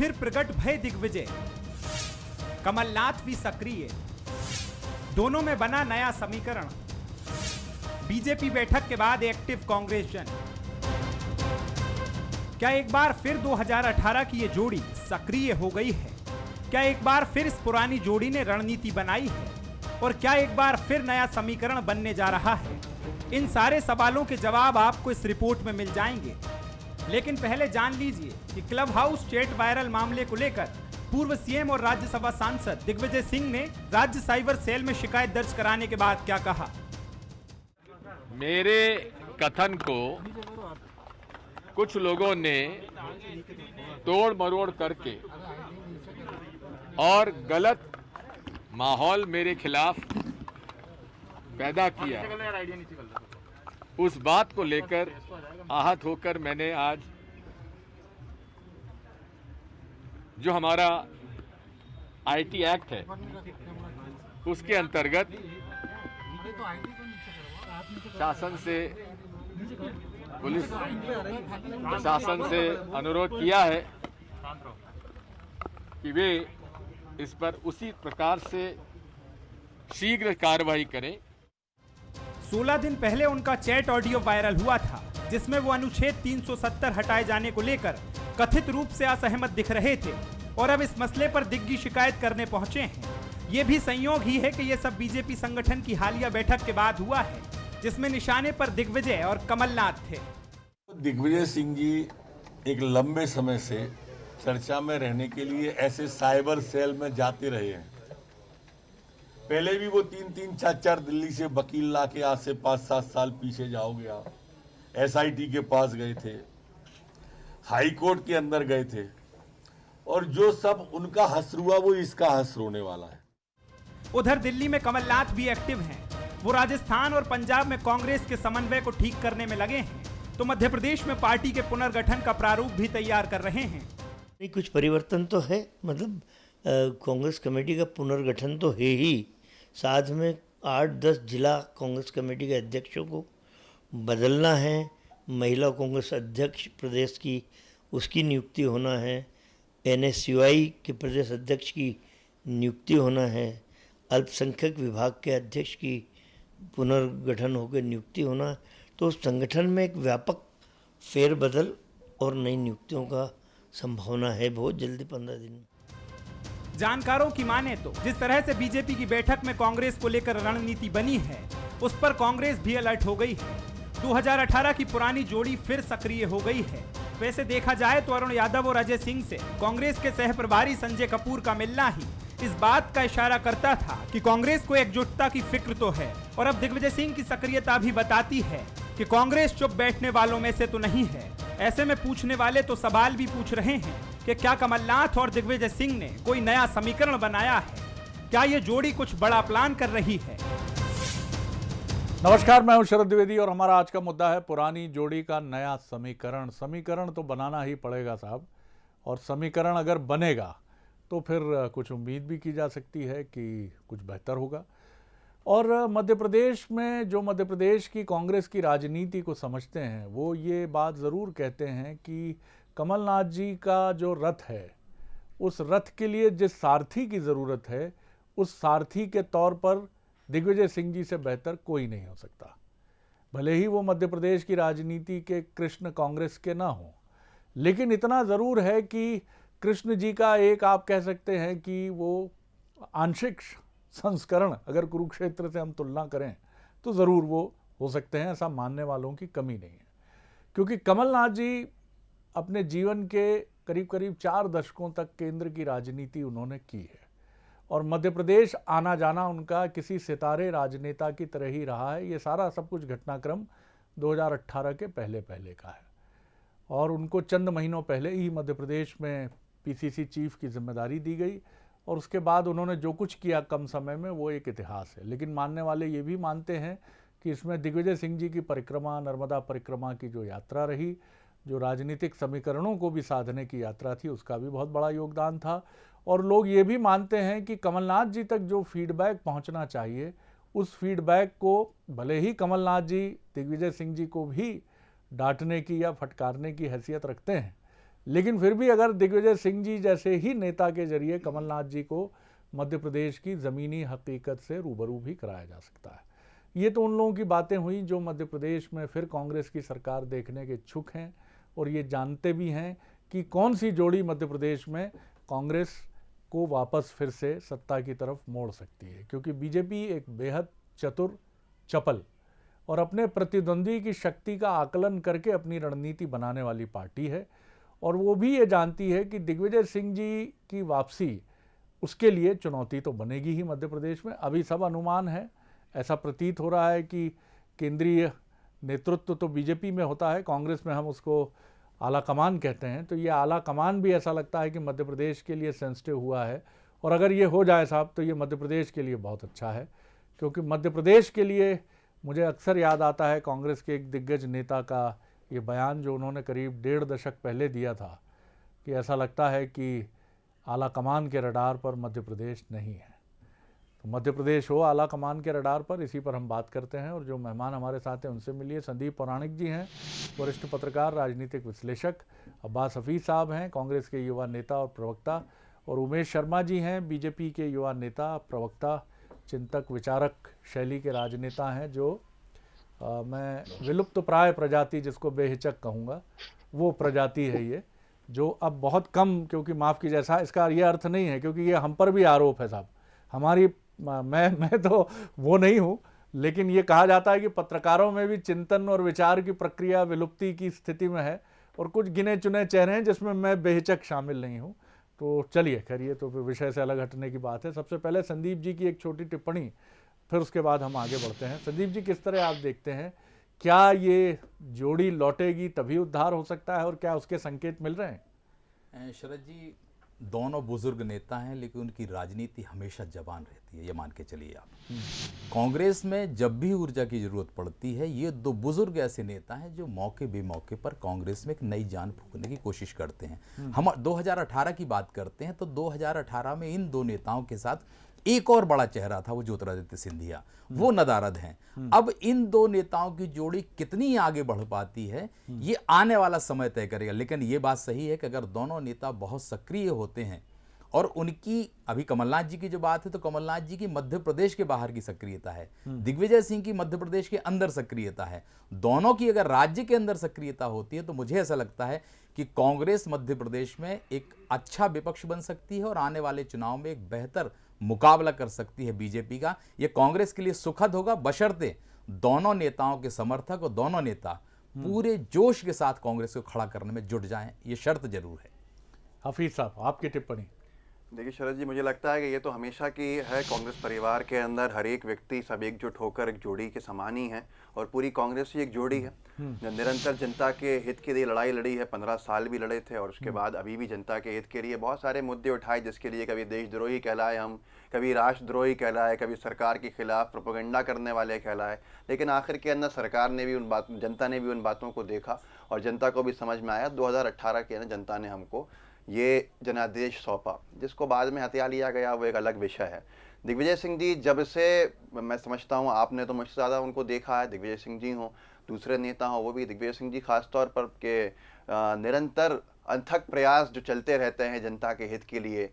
फिर प्रकट भय दिग्विजय, कमलनाथ भी सक्रिय, दोनों में बना नया समीकरण। बीजेपी बैठक के बाद एक्टिव कांग्रेस जन। क्या एक बार फिर 2018 की ये जोड़ी सक्रिय हो गई है? क्या एक बार फिर इस पुरानी जोड़ी ने रणनीति बनाई है? और क्या एक बार फिर नया समीकरण बनने जा रहा है? इन सारे सवालों के जवाब आपको इस रिपोर्ट में मिल जाएंगे। लेकिन पहले जान लीजिए कि क्लब हाउस चैट वायरल मामले को लेकर पूर्व सीएम और राज्यसभा सांसद दिग्विजय सिंह ने राज्य साइबर सेल में शिकायत दर्ज कराने के बाद क्या कहा। मेरे कथन को कुछ लोगों ने तोड़ मरोड़ करके और गलत माहौल मेरे खिलाफ पैदा किया, उस बात को लेकर आहत होकर मैंने आज जो हमारा आईटी एक्ट है उसके अंतर्गत शासन से, पुलिस प्रशासन से अनुरोध किया है कि वे इस पर उसी प्रकार से शीघ्र कार्रवाई करें। 16 दिन पहले उनका चैट ऑडियो वायरल हुआ था जिसमें वो अनुच्छेद 370 हटाए जाने को लेकर कथित रूप से असहमत दिख रहे थे और अब इस मसले पर दिग्गी शिकायत करने पहुंचे हैं। ये भी संयोग ही है कि ये सब बीजेपी संगठन की हालिया बैठक के बाद हुआ है जिसमें निशाने पर दिग्विजय और कमलनाथ थे। दिग्विजय सिंह जी एक लंबे समय से चर्चा में रहने के लिए ऐसे साइबर सेल में जाते रहे हैं। पहले भी वो 3-3, 4-4 दिल्ली से वकील ला के, आज से 5-7 साल पीछे जाओगे आप, एसआईटी के पास गए थे, हाई कोर्ट के अंदर गए थे, और जो सब उनका हश्र हुआ वो इसका हश्र होने वाला है। उधर दिल्ली में कमलनाथ भी एक्टिव हैं। वो राजस्थान और पंजाब में कांग्रेस के समन्वय को ठीक करने में लगे हैं, तो मध्य प्रदेश में पार्टी के पुनर्गठन का प्रारूप भी तैयार कर रहे हैं। कुछ परिवर्तन तो है, मतलब कांग्रेस कमेटी का पुनर्गठन तो है ही, साथ में 8-10 जिला कांग्रेस कमेटी के अध्यक्षों को बदलना है, महिला कांग्रेस अध्यक्ष प्रदेश की उसकी नियुक्ति होना है, NSUI के प्रदेश अध्यक्ष की नियुक्ति होना है, अल्पसंख्यक विभाग के अध्यक्ष की पुनर्गठन होकर नियुक्ति होना। तो उस संगठन में एक व्यापक फेरबदल और नई नियुक्तियों का संभावना है बहुत जल्दी, 15 दिन में। जानकारों की माने तो जिस तरह से बीजेपी की बैठक में कांग्रेस को लेकर रणनीति बनी है उस पर कांग्रेस भी अलर्ट हो गई है। 2018 की पुरानी जोड़ी फिर सक्रिय हो गई है। वैसे देखा जाए तो अरुण यादव और अजय सिंह से कांग्रेस के सह प्रभारी संजय कपूर का मिलना ही इस बात का इशारा करता था कि कांग्रेस को एकजुटता की फिक्र तो है, और अब दिग्विजय सिंह की सक्रियता भी बताती है कि कांग्रेस चुप बैठने वालों में से तो नहीं है। ऐसे में पूछने वाले तो सवाल भी पूछ रहे हैं कि क्या कमलनाथ और दिग्विजय सिंह ने कोई नया समीकरण बनाया है? क्या ये जोड़ी कुछ बड़ा प्लान कर रही है? नमस्कार, मैं हूं शरद द्विवेदी और हमारा आज का मुद्दा है पुरानी जोड़ी का नया समीकरण। समीकरण तो बनाना ही पड़ेगा साहब, और समीकरण अगर बनेगा तो फिर कुछ उम्मीद भी की जा सकती है कि कुछ बेहतर होगा। और मध्य प्रदेश में जो मध्य प्रदेश की कांग्रेस की राजनीति को समझते हैं वो ये बात ज़रूर कहते हैं कि कमलनाथ जी का जो रथ है, उस रथ के लिए जिस सारथी की ज़रूरत है, उस सारथी के तौर पर दिग्विजय सिंह जी से बेहतर कोई नहीं हो सकता। भले ही वो मध्य प्रदेश की राजनीति के कृष्ण कांग्रेस के ना हों, लेकिन इतना ज़रूर है कि कृष्ण जी का एक आप कह सकते हैं कि वो आंशिक संस्करण, अगर कुरुक्षेत्र से हम तुलना करें तो ज़रूर वो हो सकते हैं। ऐसा मानने वालों की कमी नहीं है, क्योंकि कमलनाथ जी अपने जीवन के करीब करीब 4 दशकों तक केंद्र की राजनीति उन्होंने की है, और मध्य प्रदेश आना जाना उनका किसी सितारे राजनेता की तरह ही रहा है। ये सारा सब कुछ घटनाक्रम 2018 के पहले का है, और उनको चंद महीनों पहले ही मध्य प्रदेश में PCC चीफ की जिम्मेदारी दी गई, और उसके बाद उन्होंने जो कुछ किया कम समय में वो एक इतिहास है। लेकिन मानने वाले ये भी मानते हैं कि इसमें दिग्विजय सिंह जी की परिक्रमा, नर्मदा परिक्रमा की जो यात्रा रही, जो राजनीतिक समीकरणों को भी साधने की यात्रा थी, उसका भी बहुत बड़ा योगदान था। और लोग ये भी मानते हैं कि कमलनाथ जी तक जो फीडबैक पहुंचना चाहिए, उस फीडबैक को भले ही कमलनाथ जी दिग्विजय सिंह जी को भी डांटने की या फटकारने की हैसियत रखते हैं, लेकिन फिर भी अगर दिग्विजय सिंह जी जैसे ही नेता के जरिए कमलनाथ जी को मध्य प्रदेश की ज़मीनी हकीकत से रूबरू भी कराया जा सकता है। ये तो उन लोगों की बातें हुई जो मध्य प्रदेश में फिर कांग्रेस की सरकार देखने के इच्छुक हैं और ये जानते भी हैं कि कौन सी जोड़ी मध्य प्रदेश में कांग्रेस को वापस फिर से सत्ता की तरफ मोड़ सकती है, क्योंकि बीजेपी एक बेहद चतुर, चपल और अपने प्रतिद्वंदी की शक्ति का आकलन करके अपनी रणनीति बनाने वाली पार्टी है। और वो भी ये जानती है कि दिग्विजय सिंह जी की वापसी उसके लिए चुनौती तो बनेगी ही मध्य प्रदेश में। अभी सब अनुमान है, ऐसा प्रतीत हो रहा है कि केंद्रीय नेतृत्व तो बीजेपी में होता है, कांग्रेस में हम उसको आला कमान कहते हैं, तो ये आला कमान भी ऐसा लगता है कि मध्य प्रदेश के लिए सेंसिटिव हुआ है। और अगर ये हो जाए साहब तो ये मध्य प्रदेश के लिए बहुत अच्छा है, क्योंकि मध्य प्रदेश के लिए मुझे अक्सर याद आता है कांग्रेस के एक दिग्गज नेता का ये बयान जो उन्होंने करीब 1.5 दशक पहले दिया था कि ऐसा लगता है कि आला कमान के रडार पर मध्य प्रदेश नहीं है। तो मध्य प्रदेश हो आला कमान के रडार पर, इसी पर हम बात करते हैं। और जो मेहमान हमारे साथ हैं उनसे मिलिए। संदीप पौराणिक जी हैं, वरिष्ठ पत्रकार, राजनीतिक विश्लेषक। अब्बास हफीज़ साहब हैं, कांग्रेस के युवा नेता और प्रवक्ता। और उमेश शर्मा जी हैं, बीजेपी के युवा नेता, प्रवक्ता, चिंतक, विचारक शैली के राजनेता हैं, जो मैं विलुप्त प्राय प्रजाति जिसको बेहिचक कहूँगा वो प्रजाति है ये, जो अब बहुत कम, क्योंकि माफ़ कीजिए ऐसा इसका ये अर्थ नहीं है क्योंकि ये हम पर भी आरोप है साहब, हमारी मैं तो वो नहीं हूँ, लेकिन ये कहा जाता है कि पत्रकारों में भी चिंतन और विचार की प्रक्रिया विलुप्ति की स्थिति में है और कुछ गिने चुने चेहरे हैं जिसमें मैं बेहिचक शामिल नहीं हूँ। तो चलिए खैर ये तो विषय से अलग हटने की बात है। सबसे पहले संदीप जी की एक छोटी टिप्पणी, फिर उसके बाद हम आगे बढ़ते हैं। संदीप जी, किस तरह आप देखते हैं, क्या ये जोड़ी लौटेगी तभी उद्धार हो सकता है और क्या उसके संकेत मिल रहे हैं? शरद जी, दोनों बुजुर्ग नेता हैं लेकिन उनकी राजनीति हमेशा जवान रहती है, ये मान के चलिए आप। कांग्रेस में जब भी ऊर्जा की जरूरत पड़ती है, ये दो बुजुर्ग ऐसे नेता हैं जो मौके बेमौके पर कांग्रेस में एक नई जान फूंकने की कोशिश करते हैं। हम 2018 की बात करते हैं तो 2018 में इन दो नेताओं के साथ एक और बड़ा चेहरा था, वो ज्योतिरादित्य सिंधिया, वो नदारद हैं। अब इन दो नेताओं की जोड़ी कितनी आगे बढ़ पाती है ये आने वाला समय तय करेगा। लेकिन ये बात सही है कि अगर दोनों नेता बहुत सक्रिय होते हैं और उनकी, अभी कमलनाथ जी की जो बात है तो कमलनाथ जी की मध्य प्रदेश के बाहर की सक्रियता है, दिग्विजय सिंह की मध्य प्रदेश के अंदर सक्रियता है, दोनों की अगर राज्य के अंदर सक्रियता होती है तो मुझे ऐसा लगता है कि कांग्रेस मध्य प्रदेश में एक अच्छा विपक्ष बन सकती है और आने वाले चुनाव में एक बेहतर मुकाबला कर सकती है बीजेपी का। ये कांग्रेस के लिए सुखद होगा, बशर्ते दोनों नेताओं के समर्थक और दोनों नेता पूरे जोश के साथ कांग्रेस को खड़ा करने में जुट जाएं, ये शर्त जरूर है। हफीज साहब, आपकी टिप्पणी। देखिए शरद जी, मुझे लगता है कि ये तो हमेशा की है, कांग्रेस परिवार के अंदर हर एक व्यक्ति सब एकजुट होकर एक जोड़ी के समान ही है और पूरी कांग्रेस ही एक जोड़ी है जो निरंतर जनता के हित के लिए लड़ाई लड़ी है। 15 साल भी लड़े थे और उसके बाद अभी भी जनता के हित के लिए बहुत सारे मुद्दे उठाए, जिसके लिए कभी देशद्रोही कहलाए हम, कभी राष्ट्रद्रोही कहलाए, कभी सरकार के खिलाफ प्रोपेगेंडा करने वाले कहलाए। लेकिन आखिर के अंदर सरकार ने भी जनता ने भी उन बातों को देखा और जनता को भी समझ में आया। 2018 के अंदर जनता ने हमको ये जनादेश सौंपा, जिसको बाद में हत्या लिया गया, वो एक अलग विषय है। दिग्विजय सिंह जी, जब से मैं समझता हूँ, आपने तो मुझसे ज़्यादा उनको देखा है, दिग्विजय सिंह जी हों, दूसरे नेता हों, वो भी, दिग्विजय सिंह जी खासतौर पर के निरंतर अथक प्रयास जो चलते रहते हैं जनता के हित के लिए,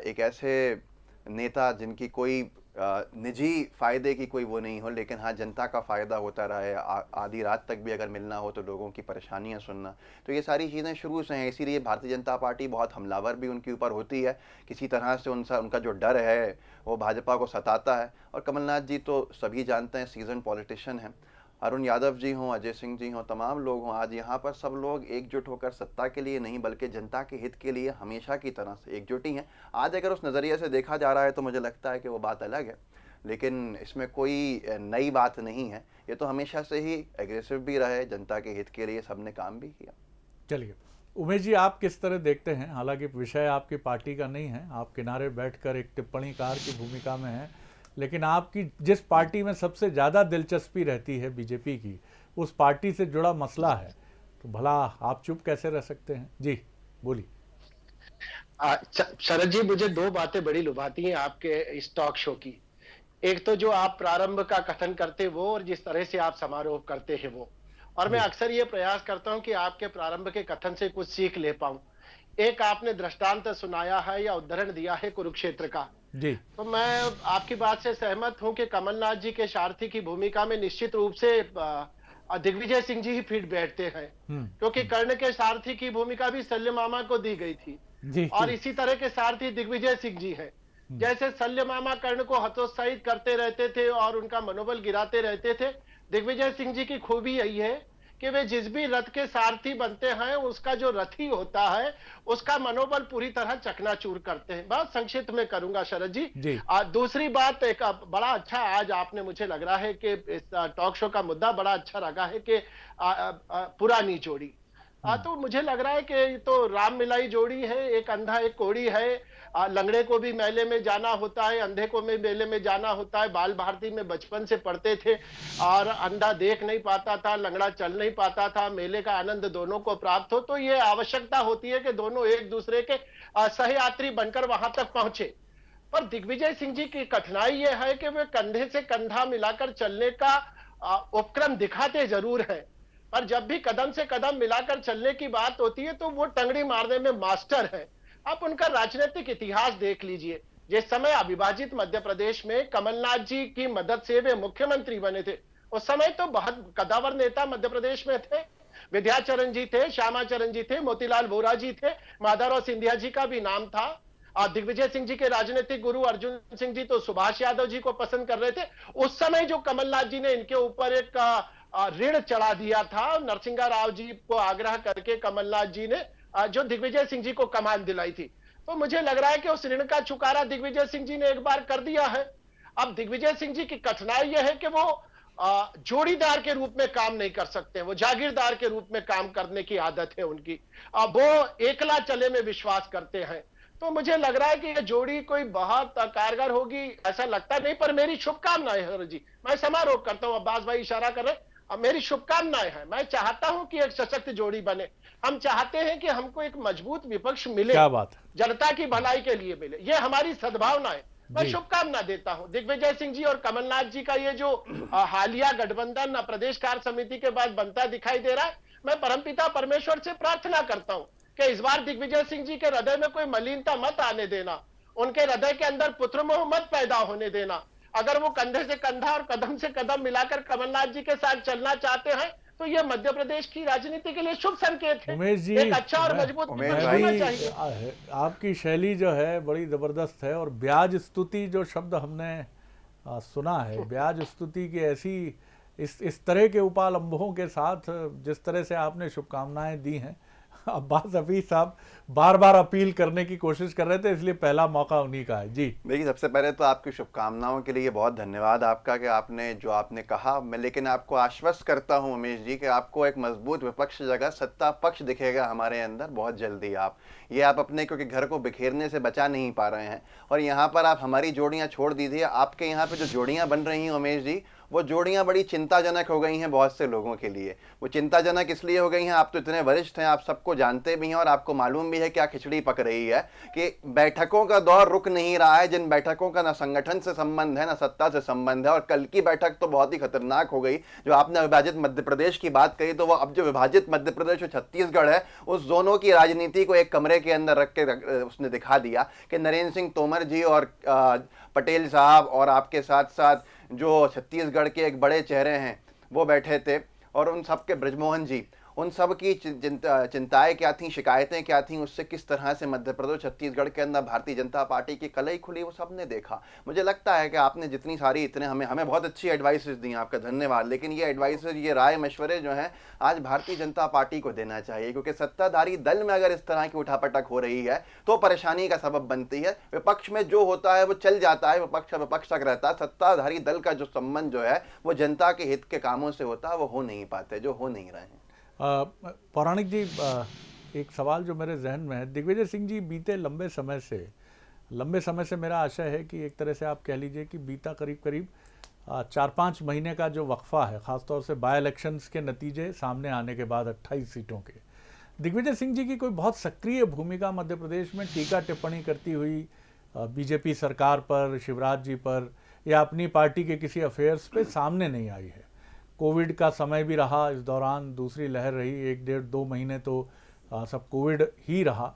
एक ऐसे नेता जिनकी कोई निजी फ़ायदे की कोई वो नहीं हो, लेकिन हाँ जनता का फ़ायदा होता रहे, आधी रात तक भी अगर मिलना हो तो लोगों की परेशानियां सुनना, तो ये सारी चीज़ें शुरू से हैं। इसीलिए भारतीय जनता पार्टी बहुत हमलावर भी उनके ऊपर होती है, किसी तरह से उनका जो डर है वो भाजपा को सताता है। और कमलनाथ जी तो सभी जानते हैं सीजन पॉलिटिशियन हैं, अरुण यादव जी हों, अजय सिंह जी हों, तमाम लोग हों, आज यहाँ पर सब लोग एकजुट होकर सत्ता के लिए नहीं बल्कि जनता के हित के लिए हमेशा की तरह से एकजुट ही हैं। आज अगर उस नज़रिए से देखा जा रहा है तो मुझे लगता है कि वो बात अलग है, लेकिन इसमें कोई नई बात नहीं है। ये तो हमेशा से ही एग्रेसिव भी रहे, जनता के हित के लिए सबने काम भी किया। चलिए उमेश जी, आप किस तरह देखते हैं? हालांकि विषय आपकी पार्टी का नहीं है, आप किनारे बैठकर एक टिप्पणीकार की भूमिका में हैं, लेकिन आपकी जिस पार्टी में सबसे ज़्यादा दिलचस्पी रहती है बीजेपी की, उस पार्टी से जुड़ा मसला है, तो भला आप चुप कैसे रह सकते हैं? जी बोलिए। शरद जी, मुझे दो बातें बड़ी लुभाती हैं आपके इस टॉक शो की। एक तो जो आप प्रारंभ का कथन करते वो, और जिस तरह से आप समारोह करते हैं वो, और मैं अक्सर ये प्रयास करता हूं कि आपके प्रारंभ के कथन से कुछ सीख ले पाऊं। एक आपने दृष्टांत सुनाया है या उदाहरण दिया है कुरुक्षेत्र का, जी। तो मैं आपकी बात से सहमत हूं कि कमलनाथ जी के सारथी की भूमिका में निश्चित रूप से दिग्विजय सिंह जी ही फिट बैठते हैं, क्योंकि कर्ण के सारथी की भूमिका भी सल्यमामा को दी गई थी जी। और इसी तरह के सारथी दिग्विजय सिंह जी हैं। जैसे सल्यमामा कर्ण को हतोत्साहित करते रहते थे और उनका मनोबल गिराते रहते थे, दिग्विजय सिंह जी की खूबी यही है कि वे जिस भी रथ के सारथी बनते हैं उसका जो रथी होता है उसका मनोबल पूरी तरह चकनाचूर करते हैं। बहुत संक्षिप्त में करूंगा शरद जी। दूसरी बात, एक बड़ा अच्छा आज आपने, मुझे लग रहा है कि इस टॉक शो का मुद्दा बड़ा अच्छा रखा है कि पुरानी जोड़ी। तो मुझे लग रहा है कि तो राम मिलाई जोड़ी है, एक अंधा एक कोढ़ी है। लंगड़े को भी मेले में जाना होता है, अंधे को भी मेले में जाना होता है। बाल भारती में बचपन से पढ़ते थे और अंधा देख नहीं पाता था, लंगड़ा चल नहीं पाता था। मेले का आनंद दोनों को प्राप्त हो, तो ये आवश्यकता होती है कि दोनों एक दूसरे के सहयात्री बनकर वहां तक पहुंचे। पर दिग्विजय सिंह जी की कठिनाई ये है कि वे कंधे से कंधा मिलाकर चलने का उपक्रम दिखाते जरूर है, पर जब भी कदम से कदम मिलाकर चलने की बात होती है तो वो टंगड़ी मारने में मास्टर है। आप उनका राजनीतिक इतिहास देख लीजिए। जिस समय अविभाजित मध्य प्रदेश में कमलनाथ जी की मदद से वे मुख्यमंत्री बने थे, उस समय तो बहुत कदावर नेता मध्य प्रदेश में थे। विद्याचरण जी थे, श्यामाचरण जी थे, मोतीलाल वोरा जी थे, माधवराव सिंधिया जी का भी नाम था। दिग्विजय सिंह जी के राजनीतिक गुरु अर्जुन सिंह जी तो सुभाष यादव जी को पसंद कर रहे थे। उस समय जो कमलनाथ जी ने इनके ऊपर एक ऋण चढ़ा दिया था, नरसिंहा राव जी को आग्रह करके कमलनाथ जी ने जो दिग्विजय सिंह जी को कमान दिलाई थी, तो मुझे लग रहा है कि उस ऋण का चुकारा दिग्विजय सिंह जी ने एक बार कर दिया है। अब दिग्विजय सिंह जी की कठिनाई यह है कि वो जोड़ीदार के रूप में काम नहीं कर सकते, वो जागीरदार के रूप में काम करने की आदत है उनकी। वो एकला चले में विश्वास करते हैं। तो मुझे लग रहा है कि ये जोड़ी कोई बहुत कारगर होगी ऐसा लगता नहीं, पर मेरी शुभकामनाएं है जी। मैं समारोह करता हूं, अब्बास भाई इशारा कर रहे, अब मेरी शुभकामनाएं हैं। मैं चाहता हूं कि एक सशक्त जोड़ी बने। हम चाहते हैं कि हमको एक मजबूत विपक्ष मिले, क्या बात है, जनता की भलाई के लिए मिले, ये हमारी सद्भावना है। मैं शुभकामना देता हूं। दिग्विजय सिंह जी और कमलनाथ जी का ये जो हालिया गठबंधन प्रदेश कार्य समिति के बाद बनता दिखाई दे रहा है, मैं परमपिता परमेश्वर से प्रार्थना करता हूं कि इस बार दिग्विजय सिंह जी के हृदय में कोई मलिनता मत आने देना, उनके हृदय के अंदर पुत्र मोह मत पैदा होने देना। अगर वो कंधे से कंधा और कदम से कदम मिलाकर कमलनाथ जी के साथ चलना चाहते हैं तो ये मध्य प्रदेश की राजनीति के लिए शुभ संकेत है। उमेश जी, एक अच्छा और मजबूत विपक्ष होना चाहिए। आपकी शैली जो है बड़ी जबरदस्त है, और ब्याज स्तुति जो शब्द हमने सुना है, ब्याज स्तुति की ऐसी इस तरह के उपालंबों के साथ जिस तरह से आपने शुभकामनाएं दी हैं, अब्बास हफीज साहब बार बार अपील करने की कोशिश कर रहे थे, इसलिए पहला मौका उन्हीं का है। जी देखिए, सबसे पहले तो आपकी शुभकामनाओं के लिए बहुत धन्यवाद आपका कि आपने जो आपने कहा। मैं लेकिन आपको आश्वस्त करता हूं उमेश जी कि आपको एक मजबूत विपक्ष जगह सत्ता पक्ष दिखेगा हमारे अंदर बहुत जल्दी। आप अपने क्योंकि घर को बिखेरने से बचा नहीं पा रहे हैं, और यहाँ पर आप हमारी जोड़ियाँ छोड़ दीजिए। आपके यहाँ पे जो जोड़ियाँ बन रही हैं उमेश जी, वो जोड़ियाँ बड़ी चिंताजनक हो गई हैं बहुत से लोगों के लिए। वो चिंताजनक इसलिए हो गई हैं, आप तो इतने वरिष्ठ हैं, आप सबको जानते भी हैं और आपको मालूम भी है क्या खिचड़ी पक रही है कि बैठकों का दौर रुक नहीं रहा है। जिन बैठकों का ना संगठन से संबंध है ना सत्ता से संबंध है, और कल की बैठक तो बहुत ही खतरनाक हो गई। जो आपने विभाजित मध्य प्रदेश की बात कही, तो वो अब जो विभाजित मध्य प्रदेश और छत्तीसगढ़ है, उस दोनों की राजनीति को एक कमरे के अंदर रख के उसने दिखा दिया कि नरेंद्र सिंह तोमर जी और पटेल साहब और आपके साथ साथ जो छत्तीसगढ़ के एक बड़े चेहरे हैं वो बैठे थे, और उन सब के ब्रजमोहन जी, उन सब की चिंताएं क्या थी, शिकायतें क्या थी, उससे किस तरह से मध्य प्रदेश छत्तीसगढ़ के अंदर भारतीय जनता पार्टी की कलई खुली, वो सब ने देखा। मुझे लगता है कि आपने जितनी सारी इतने हमें बहुत अच्छी एडवाइसेस दी, आपका धन्यवाद। लेकिन ये एडवाइसेस, ये राय मशवरे जो हैं आज भारतीय जनता पार्टी को देना चाहिए, क्योंकि सत्ताधारी दल में अगर इस तरह की उठापटक हो रही है तो परेशानी का सबब बनती है। विपक्ष में जो होता है वो चल जाता है, विपक्ष का विपक्ष तक रहता है। सत्ताधारी दल का जो संबंध जो है वो जनता के हित के कामों से होता है, वो हो नहीं पाते, जो हो नहीं रहे हैं। पौराणिक जी, एक सवाल जो मेरे जहन में है, दिग्विजय सिंह जी बीते लंबे समय से मेरा आशय है कि एक तरह से आप कह लीजिए कि बीता करीब 4-5 महीने का जो वक्फा है, ख़ासतौर से बाय इलेक्शंस के नतीजे सामने आने के बाद 28 सीटों के, दिग्विजय सिंह जी की कोई बहुत सक्रिय भूमिका मध्य प्रदेश में टीका टिप्पणी करती हुई बीजेपी सरकार पर, शिवराज जी पर, या अपनी पार्टी के किसी अफेयर्स पे सामने नहीं आई है। कोविड का समय भी रहा, इस दौरान दूसरी लहर रही, 1 डेढ़ 2 महीने तो सब कोविड ही रहा।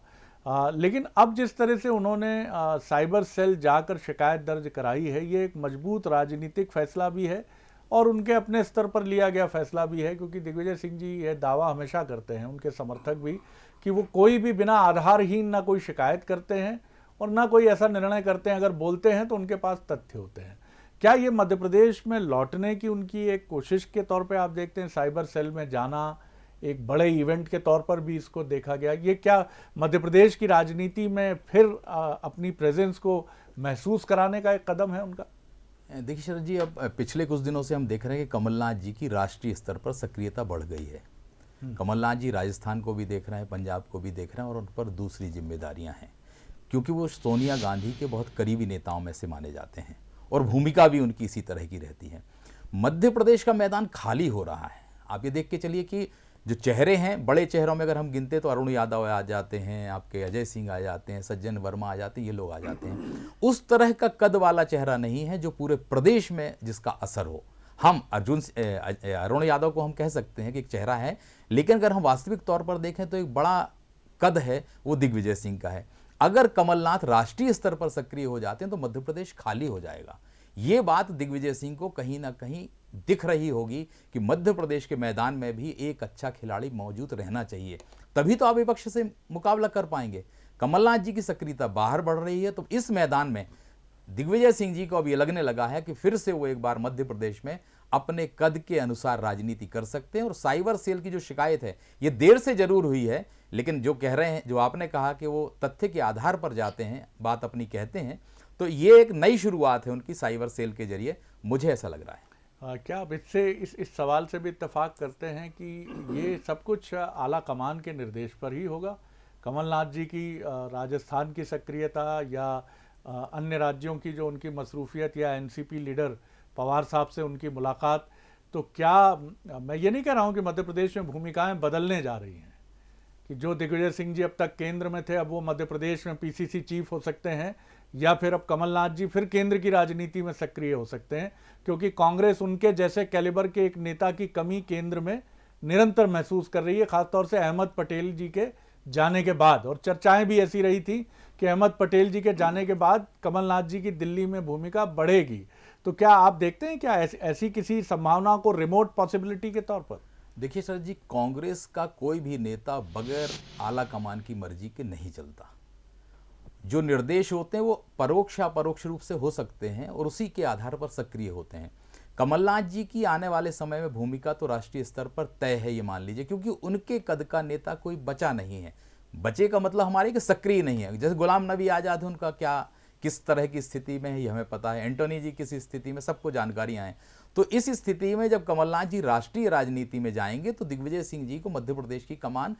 लेकिन अब जिस तरह से उन्होंने साइबर सेल जाकर शिकायत दर्ज कराई है, ये एक मजबूत राजनीतिक फैसला भी है और उनके अपने स्तर पर लिया गया फैसला भी है, क्योंकि दिग्विजय सिंह जी ये दावा हमेशा करते हैं, उनके समर्थक भी, कि वो कोई भी बिना आधारहीन ना कोई शिकायत करते हैं और ना कोई ऐसा निर्णय करते हैं, अगर बोलते हैं तो उनके पास तथ्य होते हैं। क्या ये मध्य प्रदेश में लौटने की उनकी एक कोशिश के तौर पे आप देखते हैं, साइबर सेल में जाना एक बड़े इवेंट के तौर पर भी इसको देखा गया, ये क्या मध्य प्रदेश की राजनीति में फिर अपनी प्रेजेंस को महसूस कराने का एक कदम है उनका? देखिए शरद जी, अब पिछले कुछ दिनों से हम देख रहे हैं कि कमलनाथ जी की राष्ट्रीय स्तर पर सक्रियता बढ़ गई है। कमलनाथ जी राजस्थान को भी देख रहे हैं, पंजाब को भी देख रहे हैं और उन पर दूसरी जिम्मेदारियां हैं, क्योंकि वो सोनिया गांधी के बहुत करीबी नेताओं में से माने जाते हैं और भूमिका भी उनकी इसी तरह की रहती है। मध्य प्रदेश का मैदान खाली हो रहा है। आप ये देख के चलिए कि जो चेहरे हैं, बड़े चेहरों में अगर हम गिनते तो अरुण यादव आ जाते हैं, आपके अजय सिंह आ जाते हैं, सज्जन वर्मा आ जाते हैं, ये लोग आ जाते हैं। उस तरह का कद वाला चेहरा नहीं है जो पूरे प्रदेश में जिसका असर हो। हम अरुण यादव को हम कह सकते हैं कि एक चेहरा है, लेकिन अगर हम वास्तविक तौर पर देखें तो एक बड़ा कद है वो दिग्विजय सिंह का है। अगर कमलनाथ राष्ट्रीय स्तर पर सक्रिय हो जाते हैं तो मध्य प्रदेश खाली हो जाएगा। ये बात दिग्विजय सिंह को कहीं ना कहीं दिख रही होगी कि मध्य प्रदेश के मैदान में भी एक अच्छा खिलाड़ी मौजूद रहना चाहिए, तभी तो आप विपक्ष से मुकाबला कर पाएंगे। कमलनाथ जी की सक्रियता बाहर बढ़ रही है, तो इस मैदान में दिग्विजय सिंह जी को अब ये लगने लगा है कि फिर से वो एक बार मध्य प्रदेश में अपने कद के अनुसार राजनीति कर सकते हैं। और साइबर सेल की जो शिकायत है ये देर से जरूर हुई है, लेकिन जो कह रहे हैं, जो आपने कहा कि वो तथ्य के आधार पर जाते हैं, बात अपनी कहते हैं, तो ये एक नई शुरुआत है उनकी साइबर सेल के जरिए, मुझे ऐसा लग रहा है। क्या आप इससे इस सवाल से भी इत्तेफाक करते हैं कि ये सब कुछ आला कमान के निर्देश पर ही होगा? कमलनाथ जी की राजस्थान की सक्रियता या अन्य राज्यों की जो उनकी मसरूफियत या एनसीपी लीडर पवार साहब से उनकी मुलाकात, तो क्या, मैं ये नहीं कह रहा हूँ कि मध्य प्रदेश में भूमिकाएं बदलने जा रही हैं, कि जो दिग्विजय सिंह जी अब तक केंद्र में थे अब वो मध्य प्रदेश में पीसीसी चीफ हो सकते हैं, या फिर अब कमलनाथ जी फिर केंद्र की राजनीति में सक्रिय हो सकते हैं, क्योंकि कांग्रेस उनके जैसे कैलिबर के एक नेता की कमी केंद्र में निरंतर महसूस कर रही है, खासतौर से अहमद पटेल जी के जाने के बाद। और चर्चाएं भी ऐसी रही थी कि अहमद पटेल जी के जाने के बाद कमलनाथ जी की दिल्ली में भूमिका बढ़ेगी। तो क्या आप देखते हैं क्या ऐसी किसी संभावना को रिमोट पॉसिबिलिटी के तौर पर? देखिए सर जी, कांग्रेस का कोई भी नेता बगैर आला कमान की मर्जी के नहीं चलता। जो निर्देश होते हैं वो परोक्ष या परोक्ष रूप से हो सकते हैं और उसी के आधार पर सक्रिय होते हैं। कमलनाथ जी की आने वाले समय में भूमिका तो राष्ट्रीय स्तर पर तय है, ये मान लीजिए, क्योंकि उनके कद का नेता कोई बचा नहीं है। बचे का मतलब हमारे कि सक्रिय नहीं है। जैसे गुलाम नबी आज़ाद, उनका क्या किस तरह की स्थिति में है ये हमें पता है, एंटोनी जी किस स्थिति में, सबको जानकारियां हैं। तो इस स्थिति में जब कमलनाथ जी राष्ट्रीय राजनीति में जाएंगे तो दिग्विजय सिंह जी को मध्य प्रदेश की कमान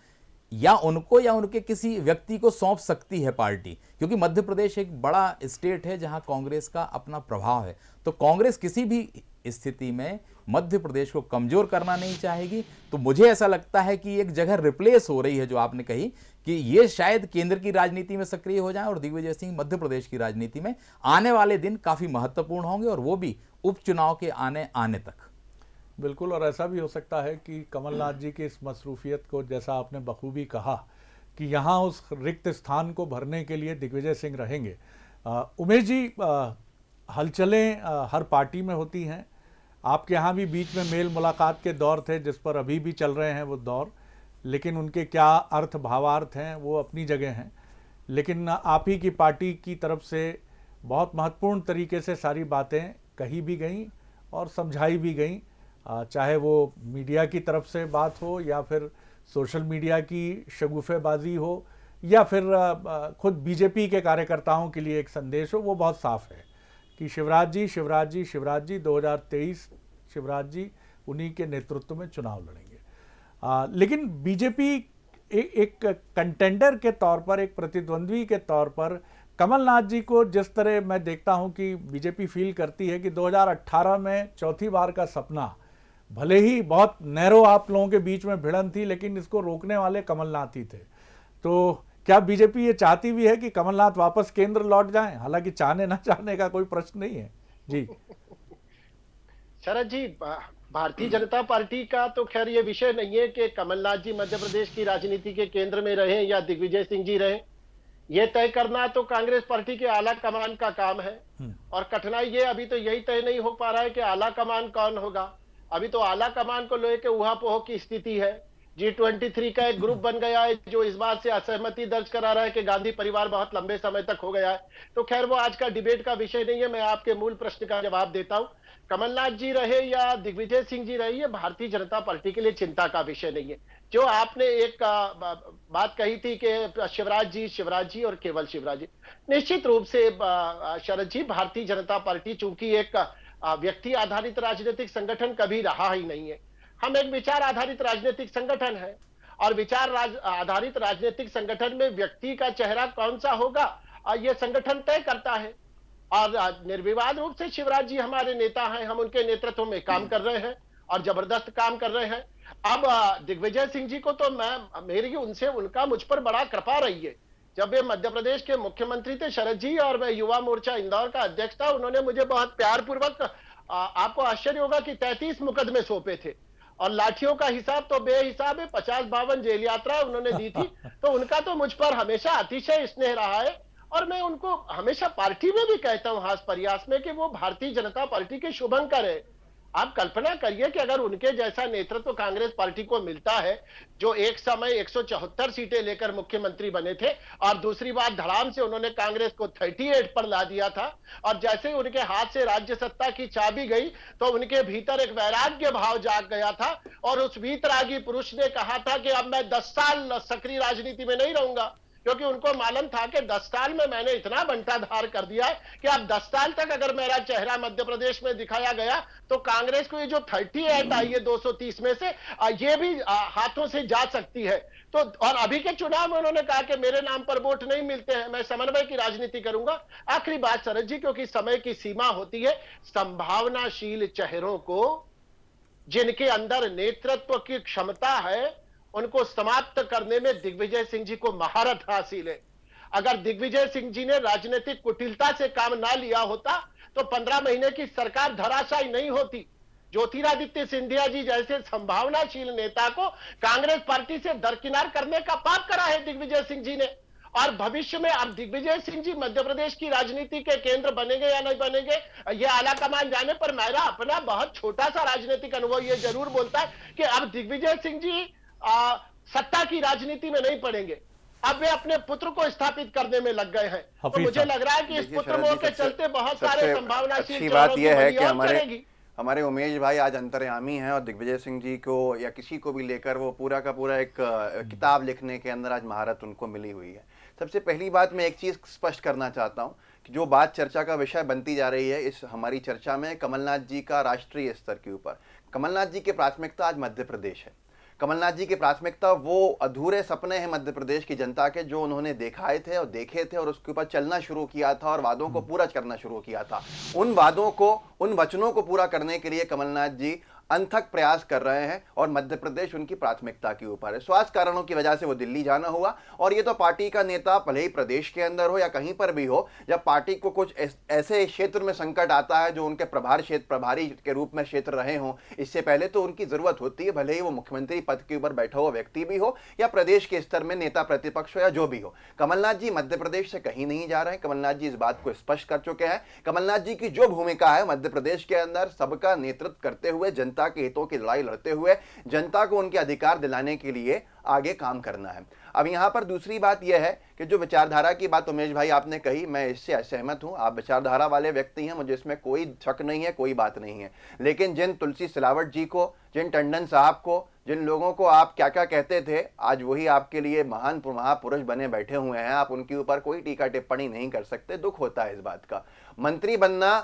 या उनको या उनके किसी व्यक्ति को सौंप सकती है पार्टी, क्योंकि मध्य प्रदेश एक बड़ा स्टेट है जहां कांग्रेस का अपना प्रभाव है। तो कांग्रेस किसी भी स्थिति में मध्य प्रदेश को कमजोर करना नहीं चाहेगी। तो मुझे ऐसा लगता है कि एक जगह रिप्लेस हो रही है, जो आपने कही कि ये शायद केंद्र की राजनीति में सक्रिय हो जाएं और दिग्विजय सिंह मध्य प्रदेश की राजनीति में आने वाले दिन काफी महत्वपूर्ण होंगे, और वो भी उपचुनाव के आने तक। बिल्कुल, और ऐसा भी हो सकता है कि कमलनाथ जी की इस मसरूफियत को, जैसा आपने बखूबी कहा कि यहाँ उस रिक्त स्थान को भरने के लिए दिग्विजय सिंह रहेंगे। उमेश जी, हलचलें हर पार्टी में होती हैं, आपके यहाँ भी बीच में मेल मुलाकात के दौर थे जिस पर अभी भी चल रहे हैं वो दौर, लेकिन उनके क्या अर्थ भावार्थ हैं वो अपनी जगह हैं। लेकिन आप ही की पार्टी की तरफ से बहुत महत्वपूर्ण तरीके से सारी बातें कही भी गई और समझाई भी गई, चाहे वो मीडिया की तरफ से बात हो या फिर सोशल मीडिया की शगुफेबाजी हो या फिर खुद बीजेपी के कार्यकर्ताओं के लिए एक संदेश हो। वो बहुत साफ है कि शिवराज जी 2023 शिवराज जी उन्हीं के नेतृत्व में चुनाव लड़ेंगे। लेकिन बीजेपी एक कंटेंडर के तौर पर, एक प्रतिद्वंद्वी के तौर पर कमलनाथ जी को जिस तरह मैं देखता हूं कि बीजेपी फील करती है कि 2018 में चौथी बार का सपना, भले ही बहुत नैरो आप लोगों के बीच में भिड़न थी, लेकिन इसको रोकने वाले कमलनाथ ही थे। तो क्या बीजेपी ये चाहती भी है कि कमलनाथ वापस केंद्र लौट जाएं? हालांकि चाहने ना चाहने का कोई प्रश्न नहीं है जी। शरद जी, भारतीय जनता पार्टी का तो खैर ये विषय नहीं है कि कमलनाथ जी मध्य प्रदेश की राजनीति के केंद्र में रहे या दिग्विजय सिंह जी रहे। ये तय करना तो कांग्रेस पार्टी के आला कमान का काम है। और कठिनाई ये अभी तो यही तय नहीं हो पा रहा है कि आला कमान कौन होगा। अभी तो आला कमान को लेकर उहापोह की स्थिति है। G23 का एक ग्रुप बन गया है जो इस बात से असहमति दर्ज करा रहा है कि गांधी परिवार बहुत लंबे समय तक हो गया है। तो खैर वो आज का डिबेट का विषय नहीं है। मैं आपके मूल प्रश्न का जवाब देता हूं। कमलनाथ जी रहे या दिग्विजय सिंह जी रहे, ये भारतीय जनता पार्टी के लिए चिंता का विषय नहीं है। जो आपने एक बात कही थी कि शिवराज जी और केवल शिवराज जी, निश्चित रूप से शरद जी, भारतीय जनता पार्टी चूंकि एक व्यक्ति आधारित राजनीतिक संगठन कभी रहा ही नहीं है। हम एक विचार आधारित राजनीतिक संगठन है और विचार आधारित राजनीतिक संगठन में व्यक्ति का चेहरा कौन सा होगा ये संगठन तय करता है। और निर्विवाद रूप से शिवराज जी हमारे नेता हैं, हम उनके नेतृत्व में काम कर रहे हैं और जबरदस्त काम कर रहे हैं। अब दिग्विजय सिंह जी को तो मेरी उनका मुझ पर बड़ा कृपा रही है। जब वे मध्य प्रदेश के मुख्यमंत्री थे शरद जी और मैं युवा मोर्चा इंदौर का अध्यक्ष था, उन्होंने मुझे बहुत प्यार पूर्वक, आपको आश्चर्य होगा कि 33 मुकदमे सौंपे थे और लाठियों का हिसाब तो बेहिसाब है, 50-52 जेल यात्रा उन्होंने दी थी। तो उनका तो मुझ पर हमेशा अतिशय स्नेह रहा है और मैं उनको हमेशा पार्टी में भी कहता हूं हास प्रयास में कि वो भारतीय जनता पार्टी के शुभंकर है। आप कल्पना करिए कि अगर उनके जैसा नेतृत्व कांग्रेस पार्टी को मिलता है, जो एक समय 174 सीटें लेकर मुख्यमंत्री बने थे और दूसरी बार धड़ाम से उन्होंने कांग्रेस को 38 पर ला दिया था, और जैसे ही उनके हाथ से राज्य सत्ता की चाबी गई तो उनके भीतर एक वैराग्य भाव जाग गया था और उस वीतरागी पुरुष ने कहा था कि अब मैं 10 साल सक्रिय राजनीति में नहीं रहूंगा, क्योंकि उनको मालूम था कि 10 साल में मैंने इतना बंटाधार कर दिया है कि अब 10 साल तक अगर मेरा चेहरा मध्य प्रदेश में दिखाया गया तो कांग्रेस को ये जो 38 आई है 230 में से, ये भी हाथों से जा सकती है। तो और अभी के चुनाव में उन्होंने कहा कि मेरे नाम पर वोट नहीं मिलते हैं, मैं समन्वय की राजनीति करूंगा। आखिरी बात शरद जी, क्योंकि समय की सीमा होती है, संभावनाशील चेहरों को जिनके अंदर नेतृत्व की क्षमता है उनको समाप्त करने में दिग्विजय सिंह जी को महारत हासिल है। अगर दिग्विजय सिंह जी ने राजनीतिक कुटिलता से काम ना लिया होता तो 15 महीने की सरकार धराशायी नहीं होती। ज्योतिरादित्य सिंधिया जी जैसे संभावनाशील नेता को कांग्रेस पार्टी से दरकिनार करने का पाप करा है दिग्विजय सिंह जी ने। और भविष्य में अब दिग्विजय सिंह जी मध्य प्रदेश की राजनीति के केंद्र बनेंगे या नहीं बनेंगे, ये आला कमान जाने पर मेरा अपना बहुत छोटा सा राजनीतिक अनुभव ये जरूर बोलता है कि अब दिग्विजय सिंह जी सत्ता की राजनीति में नहीं पड़ेंगे, अब वे अपने पुत्र को स्थापित करने में लग गए हैं। तो मुझे लग रहा है कि इस पुत्र मोह के चलते बहुत सारे संभावनाशील अच्छी बात यह है कि हमारे उमेश भाई आज अंतर्यामी हैं और दिग्विजय सिंह जी को या किसी को भी लेकर वो पूरा का पूरा एक किताब लिखने के अंदर आज महारत उनको मिली हुई है। सबसे पहली बात मैं एक चीज स्पष्ट करना चाहता हूं कि जो बात चर्चा का विषय बनती जा रही है इस हमारी चर्चा में कमलनाथ जी का राष्ट्रीय स्तर के ऊपर, कमलनाथ जी की प्राथमिकता आज मध्य प्रदेश है। कमलनाथ जी की प्राथमिकता वो अधूरे सपने हैं मध्य प्रदेश की जनता के जो उन्होंने दिखाए थे और देखे थे और उसके ऊपर चलना शुरू किया था और वादों को पूरा करना शुरू किया था। उन वादों को, उन वचनों को पूरा करने के लिए कमलनाथ जी अनथक प्रयास कर रहे हैं और मध्य प्रदेश उनकी प्राथमिकता के ऊपर है। स्वास्थ्य कारणों की वजह से वो दिल्ली जाना हुआ और ये तो पार्टी का नेता भले ही प्रदेश के अंदर हो या कहीं पर भी हो, जब पार्टी को कुछ ऐसे क्षेत्र में संकट आता है जो उनके प्रभारी के रूप में क्षेत्र रहे हों, इससे पहले तो उनकी जरूरत होती है, भले ही वो मुख्यमंत्री पद के ऊपर बैठा हुआ व्यक्ति भी हो या प्रदेश के स्तर में नेता प्रतिपक्ष हो या जो भी हो। कमलनाथ जी मध्य प्रदेश से कहीं नहीं जा रहे हैं। कमलनाथ जी इस बात को स्पष्ट कर चुके हैं। कमलनाथ जी की जो भूमिका है मध्य प्रदेश के अंदर सबका नेतृत्व करते हुए, जनता के हितों की लड़ाई लड़ते हुए, जनता को उनके अधिकार दिलाने के लिए आगे काम करना है। अब यहां पर दूसरी बात यह है कि जो विचारधारा की बात उमेश भाई आपने कही, मैं इससे असहमत हूं। आप विचारधारा वाले व्यक्ति हैं, मुझे इसमें कोई शक नहीं है, कोई बात नहीं है। लेकिन जिन तुलसी सिलावट जी को, जिन टंडन साहब को, जिन लोगों को आप क्या क्या कहते थे, आज वही आपके लिए महान महापुरुष बने बैठे हुए हैं। आप उनके ऊपर कोई टीका टिप्पणी नहीं कर सकते। दुख होता है इस बात का। मंत्री बनना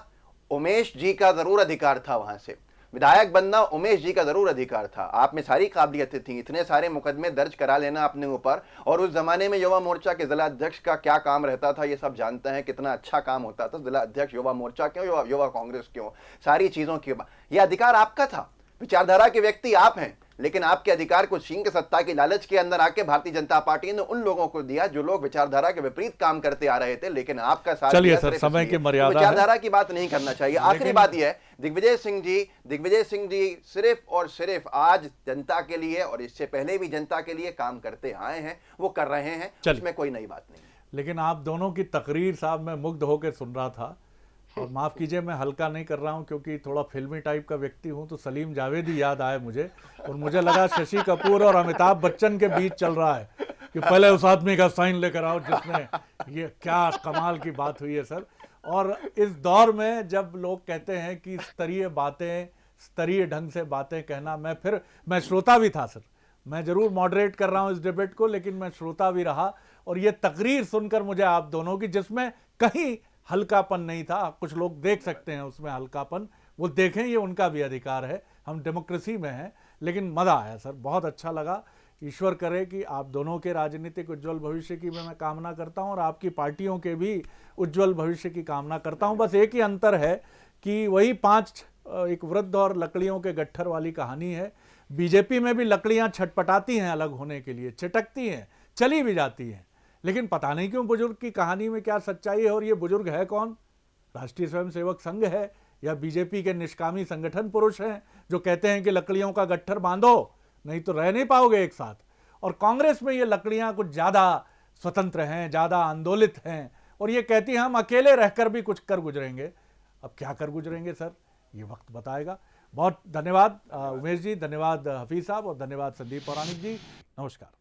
उमेश जी का जरूर अधिकार था, वहां से विधायक बनना उमेश जी का जरूर अधिकार था। आप में सारी काबिलियतें थी, इतने सारे मुकदमे दर्ज करा लेना अपने ऊपर, और उस जमाने में युवा मोर्चा के जिला अध्यक्ष का क्या काम रहता था ये सब जानते हैं। कितना अच्छा काम होता था, जिला अध्यक्ष युवा मोर्चा क्यों, युवा कांग्रेस क्यों, सारी चीजों के ये अधिकार आपका था। विचारधारा के व्यक्ति आप हैं, लेकिन आपके अधिकार को छीन के सत्ता की लालच के अंदर आके भारतीय जनता पार्टी ने उन लोगों को दिया जो लोग विचारधारा के विपरीत काम करते आ रहे थे। लेकिन आपका साथ चलिए सर, समय की मर्यादा है, विचारधारा की बात नहीं करना चाहिए। आखिरी बात यह है, दिग्विजय सिंह जी सिर्फ और सिर्फ आज जनता के लिए और इससे पहले भी जनता के लिए काम करते आए हैं, वो कर रहे हैं, उसमें कोई नई बात नहीं। लेकिन आप दोनों की तकरीर साहब मैं मुग्ध होकर सुन रहा था, और माफ़ कीजिए मैं हल्का नहीं कर रहा हूं क्योंकि थोड़ा फिल्मी टाइप का व्यक्ति हूं, तो सलीम जावेदी याद आए मुझे, और मुझे लगा शशि कपूर और अमिताभ बच्चन के बीच चल रहा है कि पहले उस आदमी का साइन लेकर आओ जिसने, ये क्या कमाल की बात हुई है सर। और इस दौर में जब लोग कहते हैं कि स्तरीय बातें, स्तरीय ढंग से बातें कहना, मैं श्रोता भी था सर, मैं जरूर मॉडरेट कर रहा हूं इस डिबेट को, लेकिन मैं श्रोता भी रहा, और ये तकरीर सुनकर मुझे आप दोनों की, जिसमें कहीं हल्कापन नहीं था, कुछ लोग देख सकते हैं उसमें हल्कापन, वो देखें, ये उनका भी अधिकार है, हम डेमोक्रेसी में हैं, लेकिन मज़ा आया सर, बहुत अच्छा लगा। ईश्वर करे कि आप दोनों के राजनीतिक उज्जवल भविष्य की मैं कामना करता हूं, और आपकी पार्टियों के भी उज्जवल भविष्य की कामना करता हूं। बस एक ही अंतर है कि वही 5 एक वृद्ध और लकड़ियों के गट्ठर वाली कहानी है। बीजेपी में भी लकड़ियां छटपटाती हैं अलग होने के लिए, छिटकती हैं, चली भी जाती हैं, लेकिन पता नहीं क्यों बुजुर्ग की कहानी में क्या सच्चाई है। और ये बुजुर्ग है कौन? राष्ट्रीय स्वयंसेवक संघ है या बीजेपी के निष्कामी संगठन पुरुष हैं जो कहते हैं कि लकड़ियों का गट्ठर बांधो, नहीं तो रह नहीं पाओगे एक साथ। और कांग्रेस में ये लकड़ियां कुछ ज़्यादा स्वतंत्र हैं, ज़्यादा आंदोलित हैं, और ये कहती हैं हम अकेले रहकर भी कुछ कर गुजरेंगे। अब क्या कर गुजरेंगे सर, ये वक्त बताएगा। बहुत धन्यवाद उमेश जी, धन्यवाद हफीज साहब, और धन्यवाद संदीप पौराणिक जी, नमस्कार।